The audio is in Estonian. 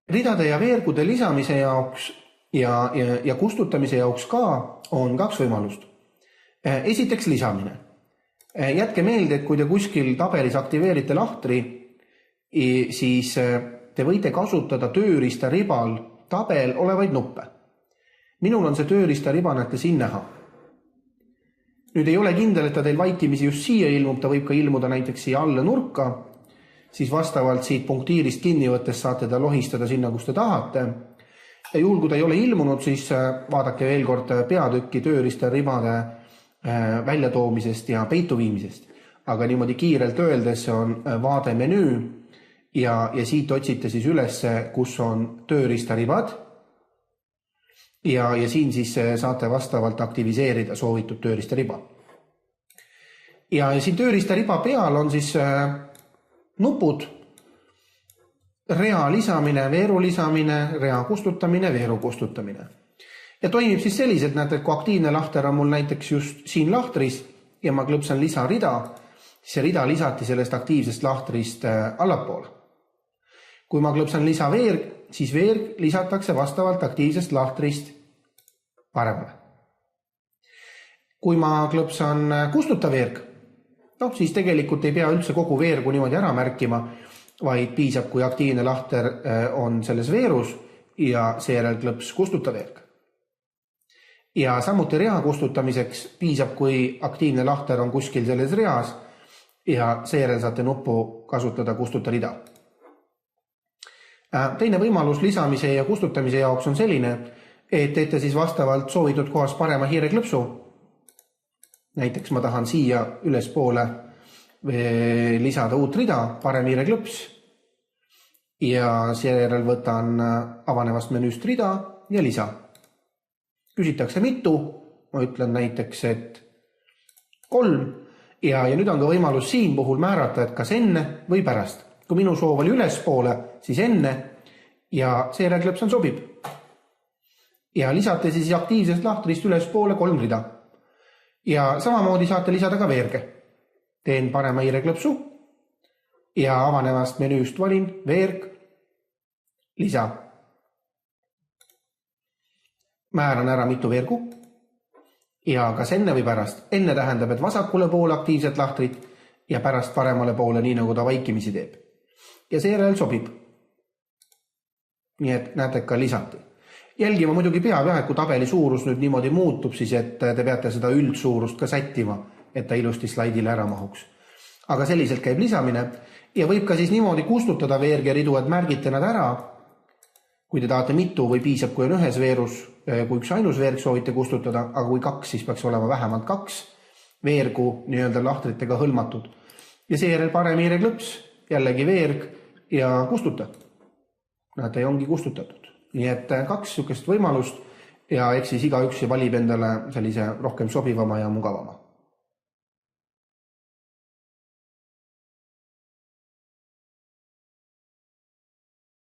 Ridade ja veergude lisamise jaoks ja kustutamise jaoks ka on kaks võimalust. Esiteks lisamine. Jätke meelde, et kui te kuskil tabelis aktiveerite lahtri, siis te võite kasutada tööriistaribal tabel olevaid nuppe. Minul on see tööriistariba, näete siin näha. Nüüd ei ole kindel, et ta teil vaikimisi just siia ilmub, ta võib ka ilmuda näiteks siia alla nurka, siis vastavalt siit punktiirist kinni võttes saate ta lohistada sinna, kus te tahate. Ja juhul, kui ta ei ole ilmunud, siis vaadake veel kord peatükki tööriistaribade väljatoomisest ja peitu viimisest. Aga niimoodi kiirelt öeldes on vaade menüü ja siit otsite siis üles, kus on tööriistaribad ja siin siis saate vastavalt aktiviseerida soovitud tööriistariba. Ja siin tööriistariba peal on siis nupud, rea lisamine, veeru lisamine, rea kustutamine, veeru kustutamine. Ja toimib siis selliselt, näete, kui aktiivne lahter on mul näiteks just siin lahtris ja ma klõpsan lisarida, siis see rida lisati sellest aktiivsest lahtrist allapoole. Kui ma klõpsan lisaveerg, siis veerg lisatakse vastavalt aktiivsest lahtrist paremale. Kui ma klõpsan kustuta veerg, siis tegelikult ei pea üldse kogu veergu niimoodi ära märkima, vaid piisab, kui aktiivne lahter on selles veerus ja seejärel klõps kustuta veerg. Ja samuti rea kustutamiseks piisab, kui aktiivne lahter on kuskil selles reas ja seejärel saate nuppu kasutada kustuta rida. Teine võimalus lisamise ja kustutamise jaoks on selline, et teete siis vastavalt soovitud kohas parema hiireklõpsu. Näiteks ma tahan siia ülespoole lisada uut rida, parem hiireklõps ja seejärel võtan avanevast menüüst rida ja lisa. Küsitakse mitu, ma ütlen näiteks, et 3 ja nüüd on ka võimalus siin puhul määrata, et kas enne või pärast. Kui minu soov oli ülespoole, siis enne ja seejärel klõpsan sobib. Ja lisate siis aktiivsest lahtrist ülespoole 3 rida. Ja samamoodi saate lisada ka veerge. Teen parema hiireklõpsu ja avanevast menüüst valin veerg, lisa. Määran ära mitu veergu ja kas enne või pärast. Enne tähendab, et vasakule poole aktiivset lahtrit ja pärast paremale poole, nii nagu ta vaikimisi teeb. Ja seejärel sobib. Nii et näete, ka lisati. Jälgima muidugi peab, et kui tabeli suurus nüüd niimoodi muutub, siis et te peate seda üldsuurust ka sättima, et ta ilusti slaidile ära mahuks. Aga selliselt käib lisamine ja võib ka siis niimoodi kustutada veergi ridu, et märgite nad ära. Kui te tahate mitu või piisab, kui on ühes veerus, kui üks ainus veerg soovite kustutada, aga kui 2, siis peaks olema vähemalt 2 veergu nii-öelda lahtritega hõlmatud. Ja seejärel parem hiireklõps, jällegi veerg ja kustuta. Näete, ongi kustutatud. Nii et 2 sihukest võimalust ja eks siis igaüks valib endale sellise rohkem sobivama ja mugavama.